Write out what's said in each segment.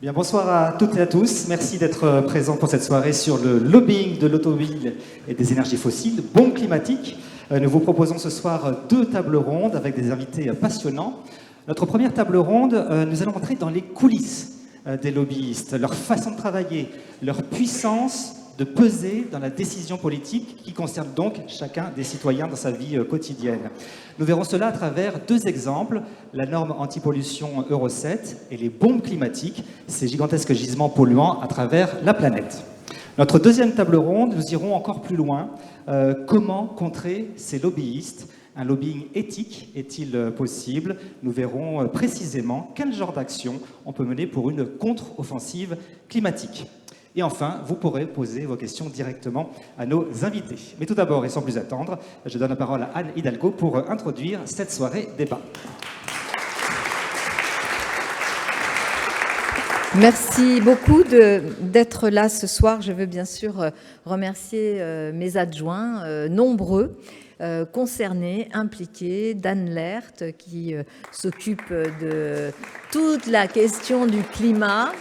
Bien, bonsoir à toutes et à tous. Merci d'être présents pour cette soirée sur le lobbying de l'automobile et des énergies fossiles, bombe climatique. Nous vous proposons ce soir 2 tables rondes avec des invités passionnants. Notre première table ronde, nous allons entrer dans les coulisses des lobbyistes, leur façon de travailler, leur puissance de peser dans la décision politique qui concerne donc chacun des citoyens dans sa vie quotidienne. Nous verrons cela à travers 2 exemples, la norme anti-pollution Euro 7 et les bombes climatiques, ces gigantesques gisements polluants à travers la planète. Notre deuxième table ronde, nous irons encore plus loin. Comment contrer ces lobbyistes ? Un lobbying éthique est-il possible? Nous verrons précisément quel genre d'action on peut mener pour une contre-offensive climatique. Et enfin, vous pourrez poser vos questions directement à nos invités. Mais tout d'abord, et sans plus attendre, je donne la parole à Anne Hidalgo pour introduire cette soirée débat. Merci beaucoup d'être là ce soir. Je veux bien sûr remercier mes adjoints, nombreux, concernés, impliqués, Dan Lert qui s'occupe de toute la question du climat,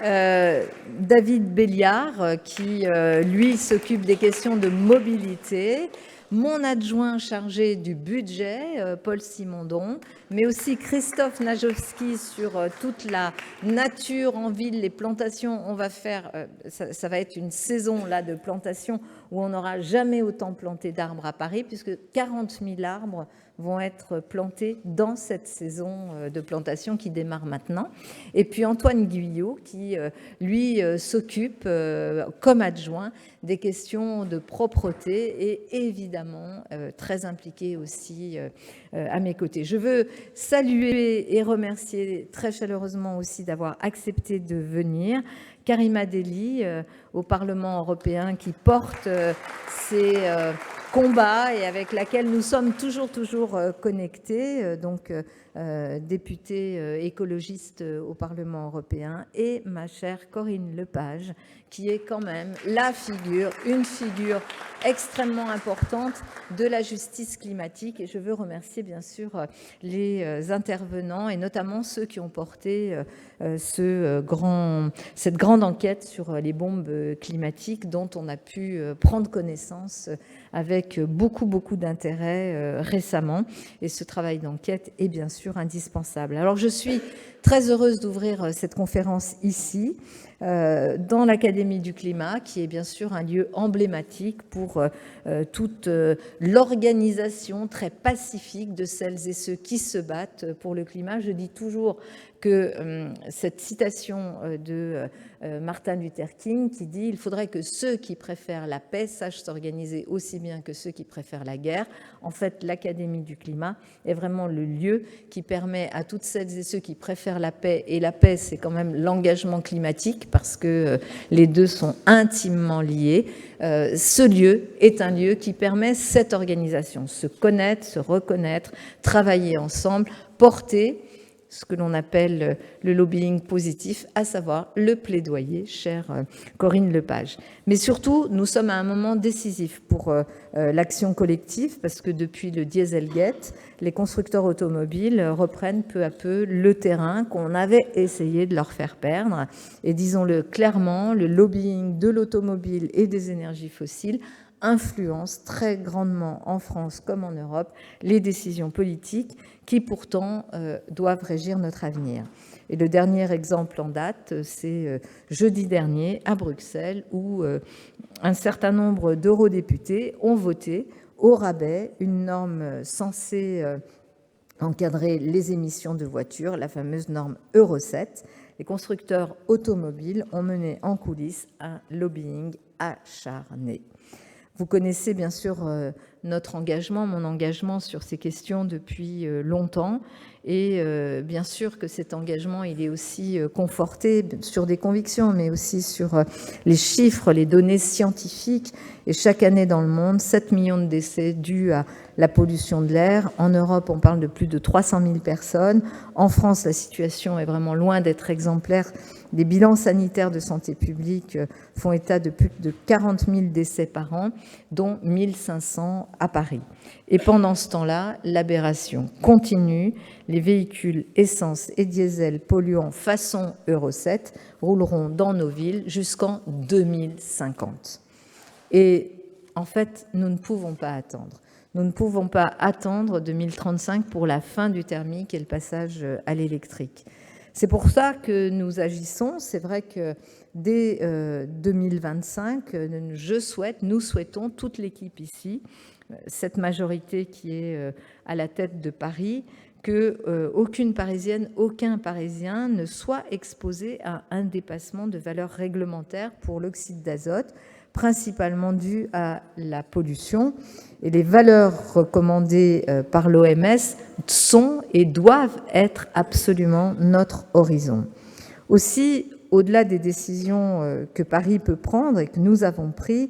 David Béliard qui, lui, s'occupe des questions de mobilité, mon adjoint chargé du budget, Paul Simondon, mais aussi Christophe Najowski sur toute la nature en ville, les plantations. On va faire, ça va être une saison là de plantation où on n'aura jamais autant planté d'arbres à Paris, puisque 40 000 arbres vont être plantés dans cette saison de plantation qui démarre maintenant. Et puis Antoine Guyot qui, lui, s'occupe comme adjoint des questions de propreté et évidemment très impliqué aussi à mes côtés. Je veux saluer et remercier très chaleureusement aussi d'avoir accepté de venir Karima Delli au Parlement européen qui porte ces combat et avec laquelle nous sommes toujours connectés, donc députée écologiste au Parlement européen, et ma chère Corinne Lepage, qui est quand même une figure extrêmement importante de la justice climatique. Et je veux remercier bien sûr les intervenants et notamment ceux qui ont porté cette grande enquête sur les bombes climatiques dont on a pu prendre connaissance avec beaucoup d'intérêt récemment. Et ce travail d'enquête est bien sûr indispensable. Alors je suis très heureuse d'ouvrir cette conférence ici, dans l'Académie du climat, qui est bien sûr un lieu emblématique pour toute l'organisation très pacifique de celles et ceux qui se battent pour le climat. Je dis toujours que cette citation de Martin Luther King qui dit « Il faudrait que ceux qui préfèrent la paix sachent s'organiser aussi bien que ceux qui préfèrent la guerre ». En fait, l'Académie du climat est vraiment le lieu qui permet à toutes celles et ceux qui préfèrent la paix, et la paix c'est quand même l'engagement climatique parce que les deux sont intimement liés, ce lieu est un lieu qui permet cette organisation, se connaître, se reconnaître, travailler ensemble, porter ce que l'on appelle le lobbying positif, à savoir le plaidoyer, chère Corinne Lepage. Mais surtout, nous sommes à un moment décisif pour l'action collective, parce que depuis le Dieselgate, les constructeurs automobiles reprennent peu à peu le terrain qu'on avait essayé de leur faire perdre. Et disons-le clairement, le lobbying de l'automobile et des énergies fossiles influence très grandement en France comme en Europe les décisions politiques qui pourtant doivent régir notre avenir. Et le dernier exemple en date, c'est jeudi dernier à Bruxelles où un certain nombre d'eurodéputés ont voté au rabais une norme censée encadrer les émissions de voitures, la fameuse norme Euro 7. Les constructeurs automobiles ont mené en coulisses un lobbying acharné. Vous connaissez bien sûr notre engagement, mon engagement sur ces questions depuis longtemps. Et bien sûr que cet engagement, il est aussi conforté sur des convictions, mais aussi sur les chiffres, les données scientifiques. Et chaque année dans le monde, 7 millions de décès dus à la pollution de l'air. En Europe, on parle de plus de 300 000 personnes. En France, la situation est vraiment loin d'être exemplaire. Des bilans sanitaires de santé publique font état de plus de 40 000 décès par an, dont 1 500 à Paris. Et pendant ce temps-là, l'aberration continue. Les véhicules essence et diesel polluants façon Euro 7 rouleront dans nos villes jusqu'en 2050. Et en fait, nous ne pouvons pas attendre. Nous ne pouvons pas attendre 2035 pour la fin du thermique et le passage à l'électrique. C'est pour ça que nous agissons. C'est vrai que dès 2025, nous souhaitons, toute l'équipe ici, cette majorité qui est à la tête de Paris, qu'aucune Parisienne, aucun Parisien ne soit exposé à un dépassement de valeurs réglementaires pour l'oxyde d'azote, principalement dû à la pollution. Et les valeurs recommandées par l'OMS sont et doivent être absolument notre horizon. Aussi, au-delà des décisions que Paris peut prendre et que nous avons prises,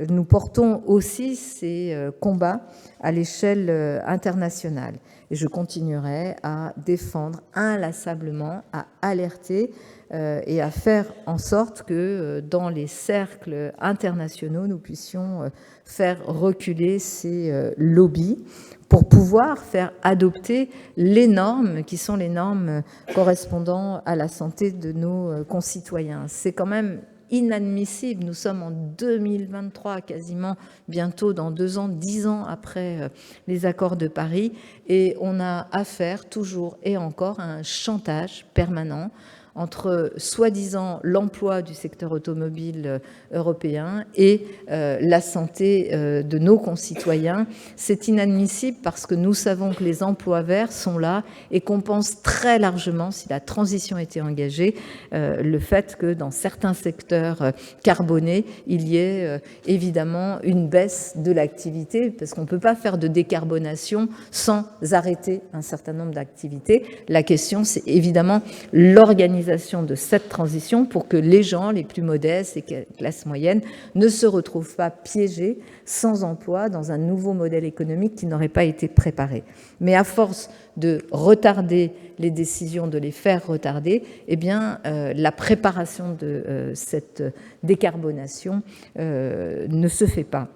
nous portons aussi ces combats à l'échelle internationale. Et je continuerai à défendre inlassablement, à alerter et à faire en sorte que dans les cercles internationaux, nous puissions faire reculer ces lobbies pour pouvoir faire adopter les normes qui sont les normes correspondant à la santé de nos concitoyens. C'est quand même inadmissible. Nous sommes en 2023, quasiment bientôt dans 2 ans, 10 ans après les accords de Paris, et on a affaire toujours et encore à un chantage permanent entre soi-disant l'emploi du secteur automobile européen et la santé de nos concitoyens. C'est inadmissible parce que nous savons que les emplois verts sont là et compensent très largement, si la transition était engagée, le fait que dans certains secteurs carbonés, il y ait évidemment une baisse de l'activité, parce qu'on ne peut pas faire de décarbonation sans arrêter un certain nombre d'activités. La question, c'est évidemment l'organisation de cette transition pour que les gens les plus modestes et classes moyennes ne se retrouvent pas piégés sans emploi dans un nouveau modèle économique qui n'aurait pas été préparé. Mais à force de retarder les décisions, de les faire retarder, eh bien, la préparation de cette décarbonation ne se fait pas.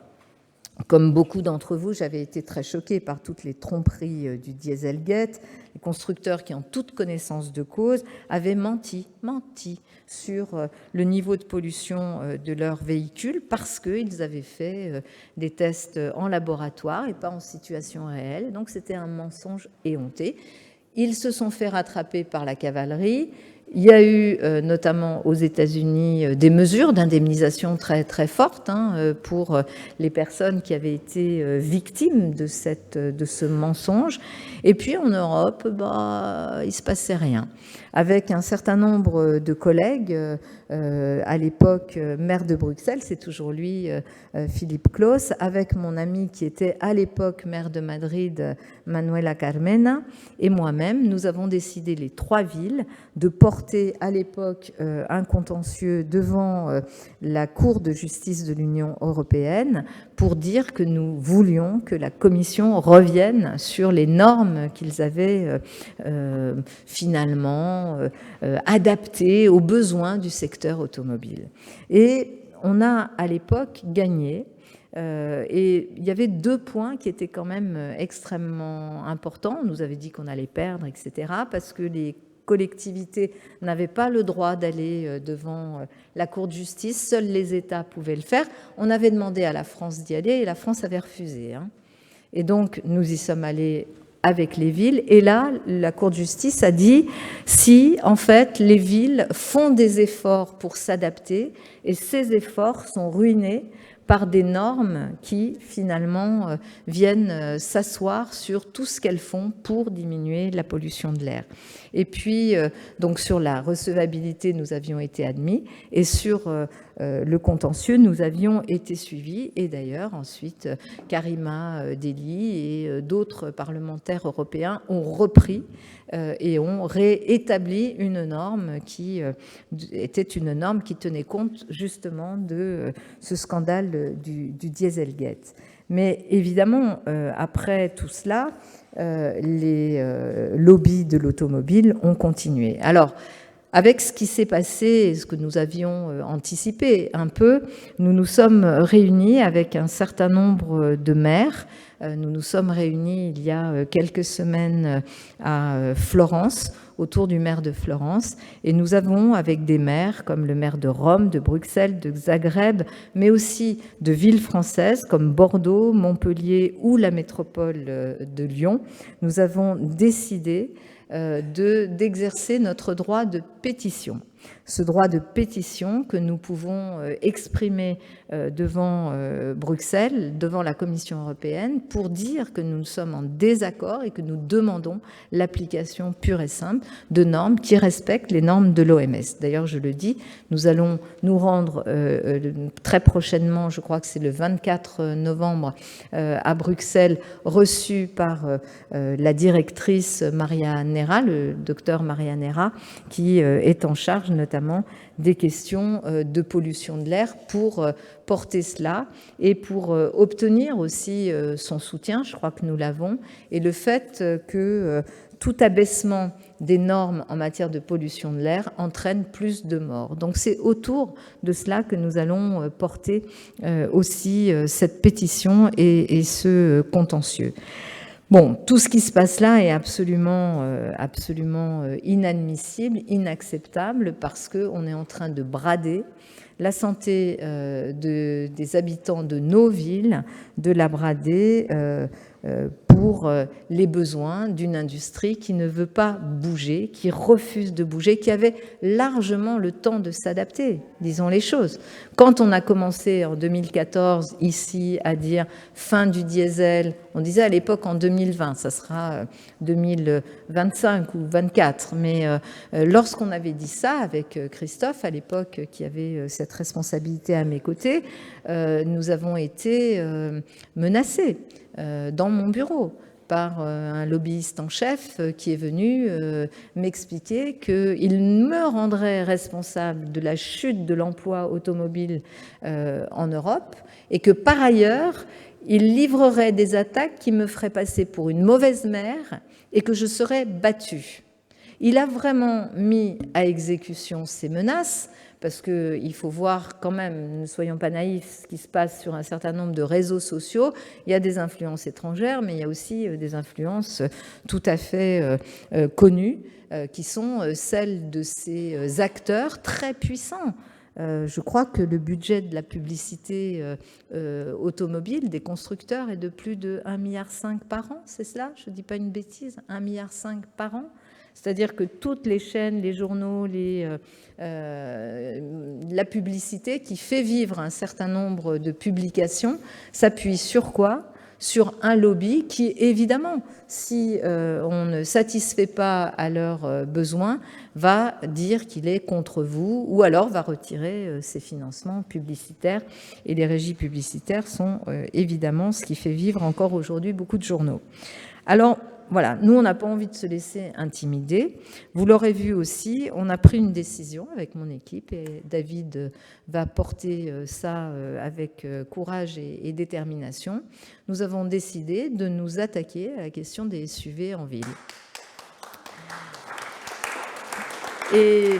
Comme beaucoup d'entre vous, j'avais été très choquée par toutes les tromperies du Dieselgate. Les constructeurs qui, en toute connaissance de cause, avaient menti sur le niveau de pollution de leurs véhicules parce qu'ils avaient fait des tests en laboratoire et pas en situation réelle. Donc c'était un mensonge éhonté. Ils se sont fait rattraper par la cavalerie. Il y a eu notamment aux États-Unis des mesures d'indemnisation très très fortes pour les personnes qui avaient été victimes de ce mensonge. Et puis en Europe, il se passait rien. Avec un certain nombre de collègues, à l'époque maire de Bruxelles, c'est toujours lui, Philippe Claus, avec mon ami qui était à l'époque maire de Madrid, Manuela Carmena, et moi-même, nous avons décidé, les 3 villes, de porter à l'époque un contentieux devant la Cour de justice de l'Union européenne pour dire que nous voulions que la Commission revienne sur les normes qu'ils avaient finalement adaptées aux besoins du secteur automobile. Et on a à l'époque gagné. Et il y avait 2 points qui étaient quand même extrêmement importants. On nous avait dit qu'on allait perdre, etc., parce que les collectivités n'avaient pas le droit d'aller devant la Cour de justice. Seuls les États pouvaient le faire. On avait demandé à la France d'y aller et la France avait refusé. Et donc, nous y sommes allés avec les villes. Et là, la Cour de justice a dit si, en fait, les villes font des efforts pour s'adapter et ces efforts sont ruinés par des normes qui, finalement, viennent s'asseoir sur tout ce qu'elles font pour diminuer la pollution de l'air. Et puis, donc sur la recevabilité, nous avions été admis, et sur le contentieux, nous avions été suivis. Et d'ailleurs, ensuite, Karima Delli et d'autres parlementaires européens ont repris et ont réétabli une norme qui était une norme qui tenait compte justement de ce scandale du Dieselgate. Mais évidemment, après tout cela, les lobbies de l'automobile ont continué. Alors, avec ce qui s'est passé et ce que nous avions anticipé un peu, nous nous sommes réunis avec un certain nombre de maires. Nous nous sommes réunis il y a quelques semaines à Florence, autour du maire de Florence, et nous avons, avec des maires comme le maire de Rome, de Bruxelles, de Zagreb, mais aussi de villes françaises comme Bordeaux, Montpellier ou la métropole de Lyon, nous avons décidé d'exercer notre droit de pétition. Ce droit de pétition que nous pouvons exprimer devant Bruxelles, devant la Commission européenne, pour dire que nous sommes en désaccord et que nous demandons l'application pure et simple de normes qui respectent les normes de l'OMS. D'ailleurs, je le dis, nous allons nous rendre très prochainement, je crois que c'est le 24 novembre, à Bruxelles, reçus par la directrice Maria Neira, le docteur Maria Neira, qui est en charge notamment des questions de pollution de l'air pour porter cela et pour obtenir aussi son soutien, je crois que nous l'avons, et le fait que tout abaissement des normes en matière de pollution de l'air entraîne plus de morts. Donc c'est autour de cela que nous allons porter aussi cette pétition et ce contentieux. Bon, tout ce qui se passe là est absolument inadmissible, inacceptable, parce qu'on est en train de brader la santé des habitants de nos villes, de la brader pour les besoins d'une industrie qui ne veut pas bouger, qui refuse de bouger, qui avait largement le temps de s'adapter, disons les choses. Quand on a commencé en 2014 ici à dire fin du diesel, on disait à l'époque en 2020, ça sera 2025 ou 24, mais lorsqu'on avait dit ça avec Christophe à l'époque qui avait cette responsabilité à mes côtés, nous avons été menacés dans mon bureau par un lobbyiste en chef qui est venu m'expliquer qu'il me rendrait responsable de la chute de l'emploi automobile en Europe et que par ailleurs, il livrerait des attaques qui me feraient passer pour une mauvaise mère et que je serais battue. Il a vraiment mis à exécution ces menaces, parce qu'il faut voir quand même, ne soyons pas naïfs, ce qui se passe sur un certain nombre de réseaux sociaux. Il y a des influences étrangères, mais il y a aussi des influences tout à fait connues, qui sont celles de ces acteurs très puissants. Je crois que le budget de la publicité automobile des constructeurs est de plus de 1,5 milliard par an, c'est cela? Je ne dis pas une bêtise, 1,5 milliard par an. C'est-à-dire que toutes les chaînes, les journaux, la publicité qui fait vivre un certain nombre de publications s'appuie sur quoi? Sur un lobby qui, évidemment, si on ne satisfait pas à leurs besoins, va dire qu'il est contre vous ou alors va retirer ses financements publicitaires. Et les régies publicitaires sont évidemment ce qui fait vivre encore aujourd'hui beaucoup de journaux. Alors, voilà, nous, on n'a pas envie de se laisser intimider. Vous l'aurez vu aussi, on a pris une décision avec mon équipe et David va porter ça avec courage et détermination. Nous avons décidé de nous attaquer à la question des SUV en ville. Et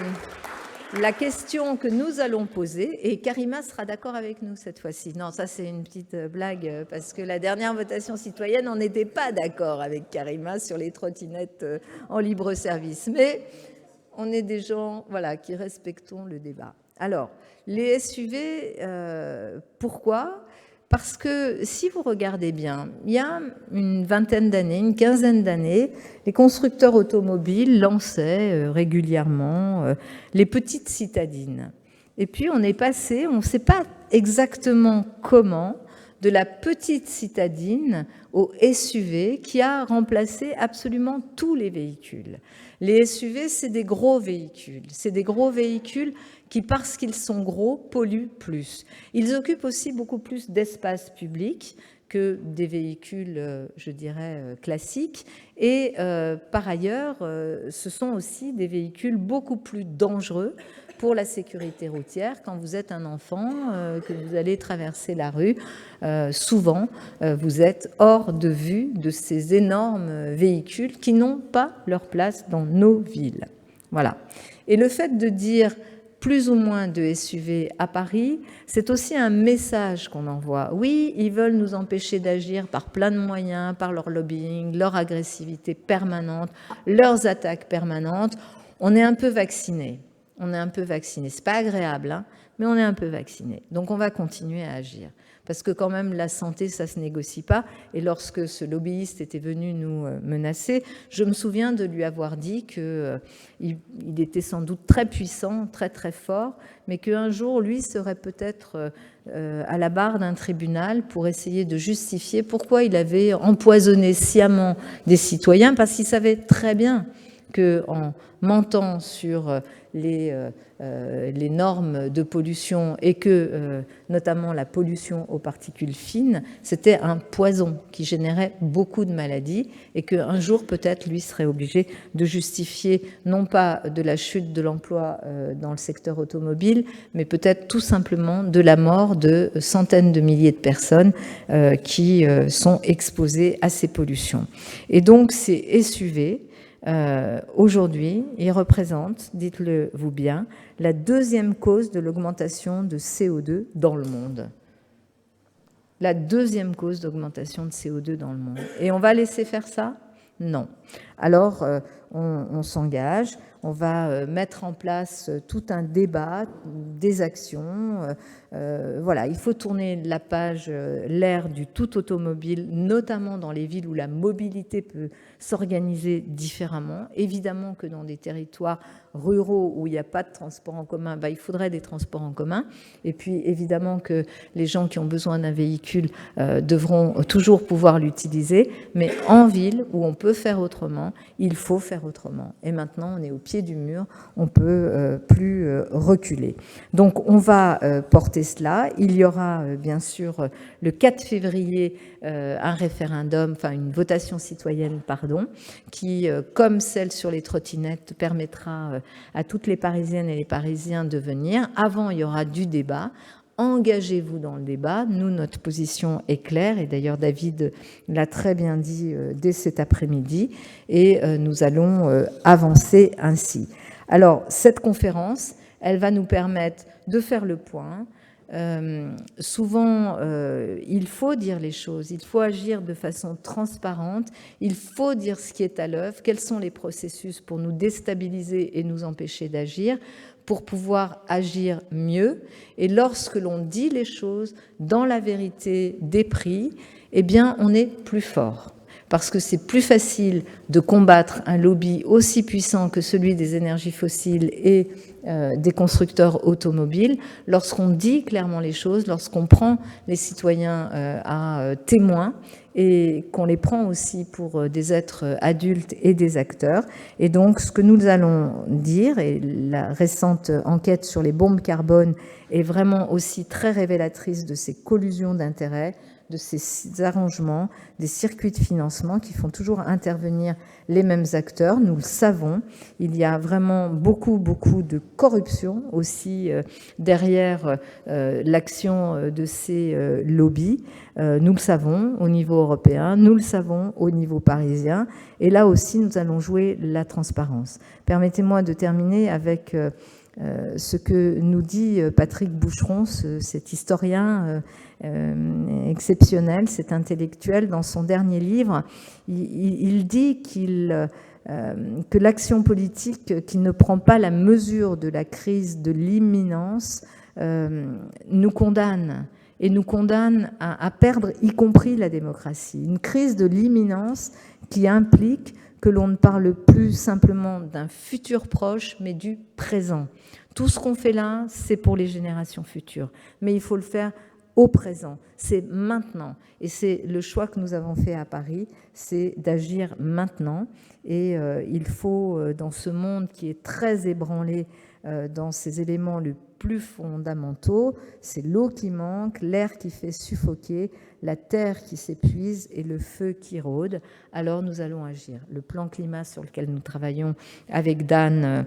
la question que nous allons poser, et Karima sera d'accord avec nous cette fois-ci. Non, ça c'est une petite blague, parce que la dernière votation citoyenne, on n'était pas d'accord avec Karima sur les trottinettes en libre service. Mais on est des gens qui respectons le débat. Alors, les SUV, pourquoi ? Parce que si vous regardez bien, il y a une vingtaine d'années, une quinzaine d'années, les constructeurs automobiles lançaient régulièrement les petites citadines. Et puis on est passé, on ne sait pas exactement comment, de la petite citadine au SUV qui a remplacé absolument tous les véhicules. Les SUV, c'est des gros véhicules. C'est des gros véhicules qui, parce qu'ils sont gros, polluent plus. Ils occupent aussi beaucoup plus d'espace public que des véhicules, je dirais, classiques. Et par ailleurs, ce sont aussi des véhicules beaucoup plus dangereux pour la sécurité routière. Quand vous êtes un enfant, que vous allez traverser la rue, souvent, vous êtes hors de vue de ces énormes véhicules qui n'ont pas leur place dans nos villes. Voilà. Et le fait de dire plus ou moins de SUV à Paris, c'est aussi un message qu'on envoie. Oui, ils veulent nous empêcher d'agir par plein de moyens, par leur lobbying, leur agressivité permanente, leurs attaques permanentes. On est un peu vaccinés. On est un peu vaccinés. C'est pas agréable, hein, mais on est un peu vaccinés. Donc on va continuer à agir. Parce que quand même, la santé, ça ne se négocie pas. Et lorsque ce lobbyiste était venu nous menacer, je me souviens de lui avoir dit qu'il était sans doute très puissant, très très fort, mais qu'un jour, lui serait peut-être à la barre d'un tribunal pour essayer de justifier pourquoi il avait empoisonné sciemment des citoyens, parce qu'il savait très bien qu'en mentant sur les normes de pollution et que notamment la pollution aux particules fines, c'était un poison qui générait beaucoup de maladies et qu'un jour peut-être lui serait obligé de justifier non pas de la chute de l'emploi dans le secteur automobile, mais peut-être tout simplement de la mort de centaines de milliers de personnes qui sont exposées à ces pollutions. Et donc ces SUV, aujourd'hui, il représente, dites-le vous bien, la deuxième cause de l'augmentation de CO2 dans le monde. La deuxième cause d'augmentation de CO2 dans le monde. Et on va laisser faire ça ? Non. Alors, on s'engage, on va mettre en place tout un débat, des actions. Voilà, il faut tourner la page, l'ère du tout automobile, notamment dans les villes où la mobilité peut s'organiser différemment. Évidemment que dans des territoires ruraux où il n'y a pas de transport en commun, il faudrait des transports en commun. Et puis, évidemment que les gens qui ont besoin d'un véhicule devront toujours pouvoir l'utiliser. Mais en ville, où on peut faire autrement, il faut faire autrement. Et maintenant, on est au pied du mur, on ne peut plus reculer. Donc, on va porter cela. Il y aura, bien sûr, le 4 février, un référendum, enfin une votation citoyenne, qui, comme celle sur les trottinettes, permettra à toutes les Parisiennes et les Parisiens de venir. Avant, il y aura du débat. Engagez-vous dans le débat. Nous, notre position est claire, et d'ailleurs David l'a très bien dit dès cet après-midi, et nous allons avancer ainsi. Alors, cette conférence, elle va nous permettre de faire le point. Souvent, il faut dire les choses, il faut agir de façon transparente, il faut dire ce qui est à l'œuvre, quels sont les processus pour nous déstabiliser et nous empêcher d'agir, pour pouvoir agir mieux. Et lorsque l'on dit les choses dans la vérité des prix, eh bien, on est plus fort. Parce que c'est plus facile de combattre un lobby aussi puissant que celui des énergies fossiles et des constructeurs automobiles lorsqu'on dit clairement les choses, lorsqu'on prend les citoyens à témoins et qu'on les prend aussi pour des êtres adultes et des acteurs. Et donc, ce que nous allons dire, et la récente enquête sur les bombes carbone est vraiment aussi très révélatrice de ces collusions d'intérêts, de ces arrangements, des circuits de financement qui font toujours intervenir les mêmes acteurs. Nous le savons, il y a vraiment beaucoup de corruption aussi derrière l'action de ces lobbies. Nous le savons au niveau européen, nous le savons au niveau parisien. Et là aussi, nous allons jouer la transparence. Permettez-moi de terminer avec ce que nous dit Patrick Boucheron, cet historien exceptionnel, cet intellectuel. Dans son dernier livre, il dit que l'action politique qui ne prend pas la mesure de la crise de l'imminence nous condamne, et nous condamne à perdre, y compris la démocratie. Une crise de l'imminence qui implique que l'on ne parle plus simplement d'un futur proche, mais du présent. Tout ce qu'on fait là, c'est pour les générations futures. Mais il faut le faire au présent. C'est maintenant. Et c'est le choix que nous avons fait à Paris, c'est d'agir maintenant. Et il faut, dans ce monde qui est très ébranlé dans ses éléments les plus fondamentaux, c'est l'eau qui manque, l'air qui fait suffoquer, la terre qui s'épuise et le feu qui rôde. Alors nous allons agir. Le plan climat sur lequel nous travaillons avec Dan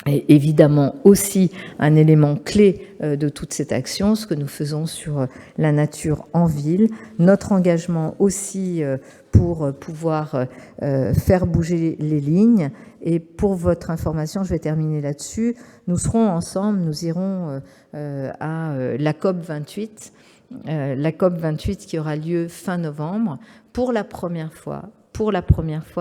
est évidemment aussi un élément clé de toute cette action, ce que nous faisons sur la nature en ville. Notre engagement aussi pour pouvoir faire bouger les lignes. Et pour votre information, je vais terminer là-dessus, nous serons ensemble, nous irons à la COP28, qui aura lieu fin novembre, pour la première fois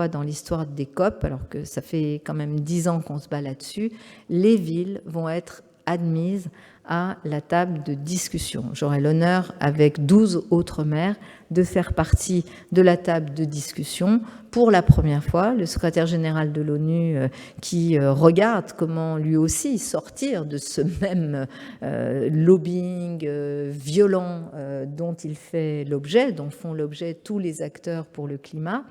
dans l'histoire des COP, alors que ça fait quand même 10 ans qu'on se bat là-dessus, les villes vont être admises à la table de discussion. J'aurai l'honneur, avec 12 autres maires, de faire partie de la table de discussion pour la première fois. Le secrétaire général de l'ONU qui regarde comment lui aussi sortir de ce même lobbying violent dont il fait l'objet, dont font l'objet tous les acteurs pour le climat,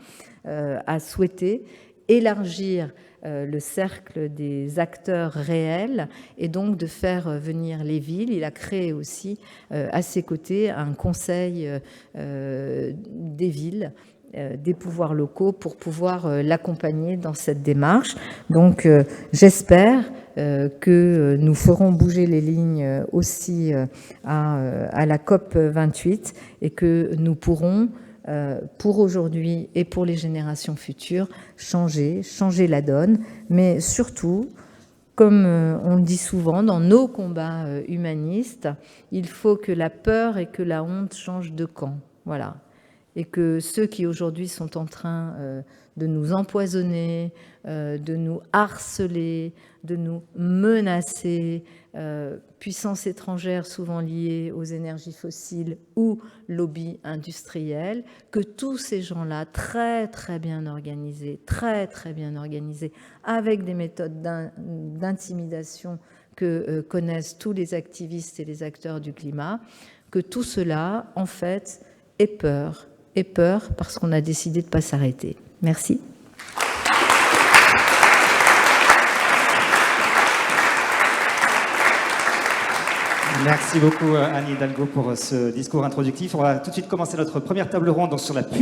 a souhaité élargir le cercle des acteurs réels et donc de faire venir les villes. Il a créé aussi à ses côtés un conseil des villes, des pouvoirs locaux pour pouvoir l'accompagner dans cette démarche. Donc j'espère que nous ferons bouger les lignes aussi à la COP 28 et que nous pourrons pour aujourd'hui et pour les générations futures, changer la donne, mais surtout, comme on le dit souvent dans nos combats humanistes, il faut que la peur et que la honte changent de camp. Voilà. Et que ceux qui aujourd'hui sont en train de nous empoisonner, de nous harceler, de nous menacer, puissances étrangères souvent liées aux énergies fossiles ou lobby industriel, que tous ces gens-là, très bien organisés, avec des méthodes d'intimidation que connaissent tous les activistes et les acteurs du climat, que tout cela, en fait, ait peur parce qu'on a décidé de ne pas s'arrêter. Merci. Merci beaucoup Anne Hidalgo pour ce discours introductif. On va tout de suite commencer notre première table ronde sur la